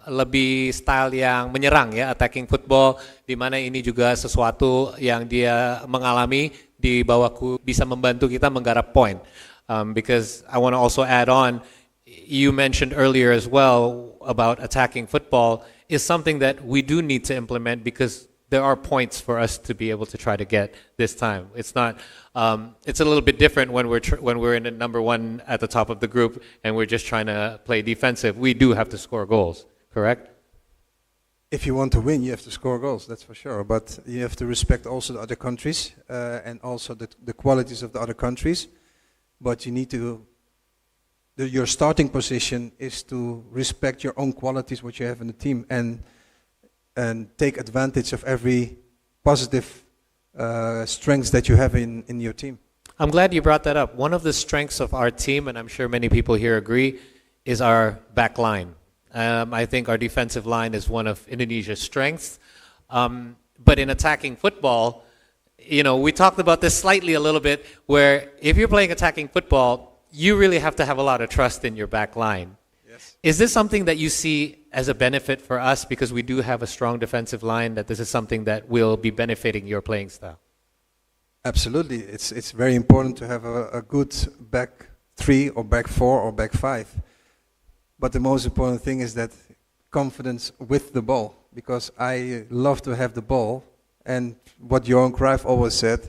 lebih style yang menyerang ya, attacking football, di mana ini juga sesuatu yang dia mengalami di bawahku bisa membantu kita menggarap point. Because I want to also add on, you mentioned earlier as well about attacking football is something that we do need to implement because there are points for us to be able to try to get this time. It's not. It's a little bit different when we're in the number one at the top of the group and we're just trying to play defensive. We do have to score goals, correct? If you want to win, you have to score goals. That's for sure. But you have to respect also the other countries and also the qualities of the other countries. But you need to. Your starting position is to respect your own qualities, what you have in the team, and take advantage of every positive strengths that you have in your team. I'm glad you brought that up. One of the strengths of our team, and I'm sure many people here agree, is our back line. I think our defensive line is one of Indonesia's strengths. But in attacking football, you know, we talked about this slightly a little bit, where if you're playing attacking football, you really have to have a lot of trust in your back line. Yes. Is this something that you see as a benefit for us because we do have a strong defensive line, that this is something that will be benefiting your playing style? Absolutely. It's very important to have a good back three or back four or back five. But the most important thing is that confidence with the ball, because I love to have the ball, and what Johan Cruyff always said,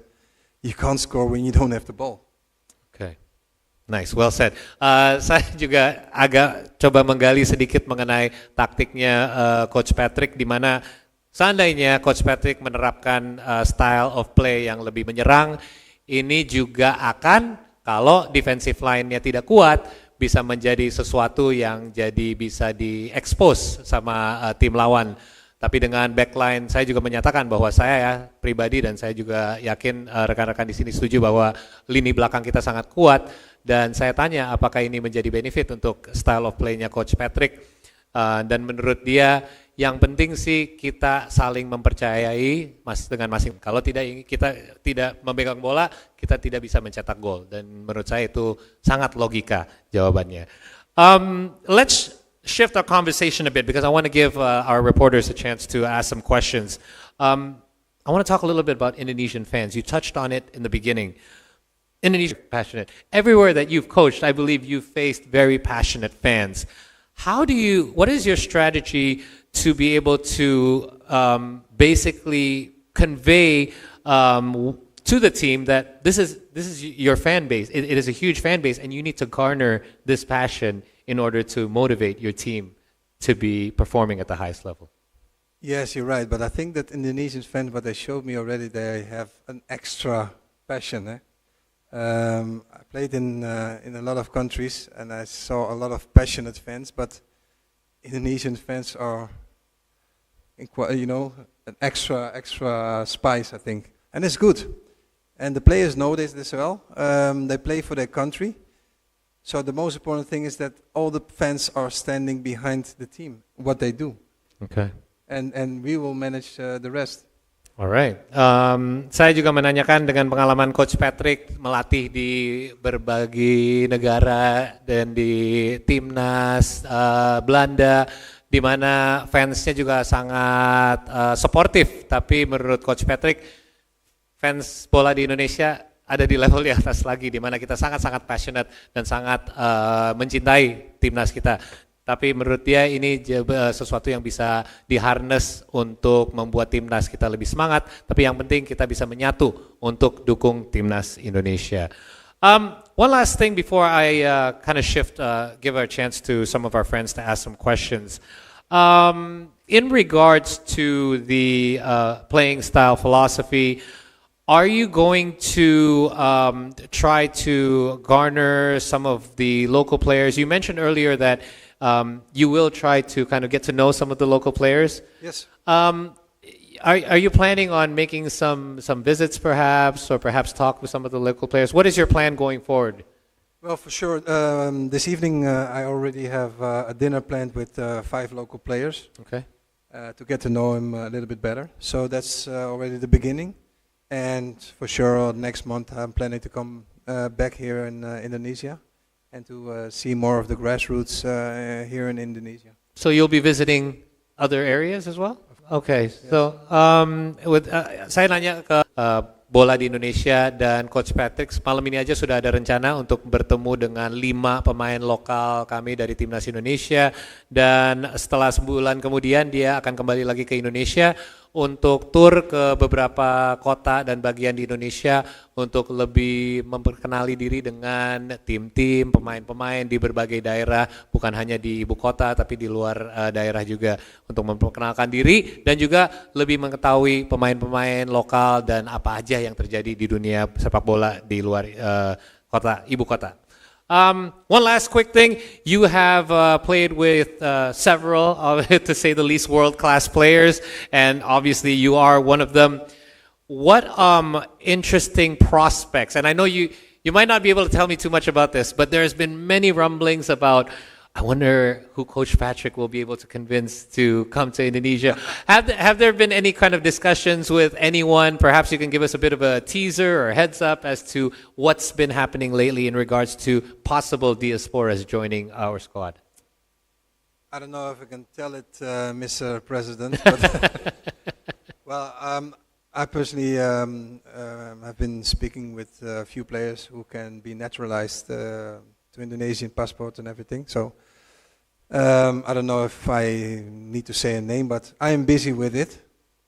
you can't score when you don't have the ball. Okay. Nice, well said. Saya juga agak coba menggali sedikit mengenai taktiknya Coach Patrick, di mana seandainya Coach Patrick menerapkan style of play yang lebih menyerang, ini juga akan, kalau defensive line-nya tidak kuat, bisa menjadi sesuatu yang jadi bisa di-expose sama tim lawan. Tapi dengan backline, saya juga menyatakan bahwa saya ya pribadi, dan saya juga yakin rekan-rekan di sini setuju bahwa lini belakang kita sangat kuat. Dan saya tanya apakah ini menjadi benefit untuk style of play-nya Coach Patrick. Dan menurut dia, yang penting sih kita saling mempercayai dengan masing. Kalau kita tidak memegang bola, kita tidak bisa mencetak gol. Dan menurut saya itu sangat logika jawabannya. Let's shift our conversation a bit because I want to give our reporters a chance to ask some questions. I want to talk a little bit about Indonesian fans. You touched on it in the beginning. Indonesia passionate. Everywhere that you've coached, I believe you've faced very passionate fans. What is your strategy to be able to basically convey to the team that this is your fan base. It is a huge fan base, and you need to garner this passion in order to motivate your team to be performing at the highest level. Yes, you're right. But I think that Indonesian fans, what they showed me already, they have an extra passion. I played in a lot of countries, and I saw a lot of passionate fans. But Indonesian fans are, an extra spice, I think, and it's good. And the players know this as well. They play for their country. So the most important thing is that all the fans are standing behind the team, what they do. Okay. And we will manage the rest. Alright. Saya juga menanyakan dengan pengalaman Coach Patrick melatih di berbagai negara dan di timnas Belanda, di mana fansnya juga sangat suportif. Tapi menurut Coach Patrick, fans bola di Indonesia ada di level di atas lagi, di mana kita sangat-sangat passionate dan sangat mencintai timnas kita. Tapi menurut dia ini sesuatu yang bisa diharness untuk membuat timnas kita lebih semangat. Tapi yang penting kita bisa menyatu untuk dukung timnas Indonesia. One last thing before I kind of shift, give a chance to some of our friends to ask some questions. In regards to the playing style philosophy, are you going to try to garner some of the local players? You mentioned earlier that you will try to kind of get to know some of the local players. Yes. Are you planning on making some visits perhaps, or perhaps talk with some of the local players? What is your plan going forward? Well, for sure. This evening I already have a dinner planned with 5 local players. Okay. To get to know him a little bit better. So that's already the beginning. And for sure next month I'm planning to come back here in Indonesia and to see more of the grassroots here in Indonesia. So you'll be visiting other areas as well? Okay, so saya nanya ke bola di Indonesia dan Coach Patrick, malam ini aja sudah ada rencana untuk bertemu dengan 5 pemain lokal kami dari Timnas Indonesia, dan setelah sebulan kemudian dia akan kembali lagi ke Indonesia untuk tur ke beberapa kota dan bagian di Indonesia untuk lebih memperkenali diri dengan tim-tim, pemain-pemain di berbagai daerah, bukan hanya di ibu kota tapi di luar daerah juga, untuk memperkenalkan diri dan juga lebih mengetahui pemain-pemain lokal dan apa aja yang terjadi di dunia sepak bola di luar kota, ibu kota. One last quick thing, you have played with several, to say the least, world-class players, and obviously you are one of them. What interesting prospects, and I know you might not be able to tell me too much about this, but there's been many rumblings about, I wonder who Coach Patrick will be able to convince to come to Indonesia. Have there been any kind of discussions with anyone? Perhaps you can give us a bit of a teaser or heads up as to what's been happening lately in regards to possible diasporas joining our squad. I don't know if I can tell it, Mr. President, but well, I personally have been speaking with a few players who can be naturalized to Indonesian passport and everything. So I don't know if I need to say a name, but I am busy with it.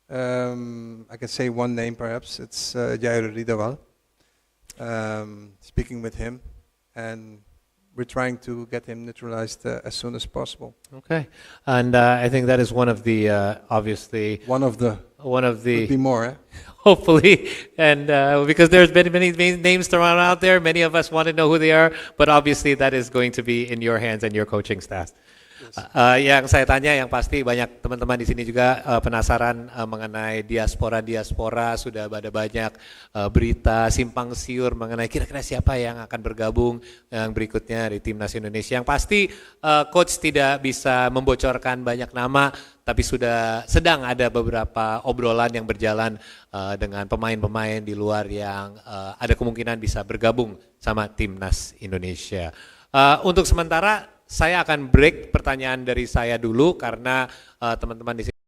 I can say one name perhaps. It's Jair Ridawal. Speaking with him, and we're trying to get him naturalized as soon as possible. Okay, and I think that is one of the obviously One of the could be more. Eh? hopefully, and because there's been many names thrown out there, many of us want to know who they are, but obviously that is going to be in your hands and your coaching staff. Yang saya tanya, yang pasti banyak teman-teman di sini juga penasaran mengenai diaspora, sudah ada banyak berita simpang siur mengenai kira-kira siapa yang akan bergabung yang berikutnya di Timnas Indonesia. Yang pasti coach tidak bisa membocorkan banyak nama, tapi sudah sedang ada beberapa obrolan yang berjalan dengan pemain-pemain di luar yang ada kemungkinan bisa bergabung sama Timnas Indonesia. Untuk sementara saya akan break pertanyaan dari saya dulu karena teman-teman di sini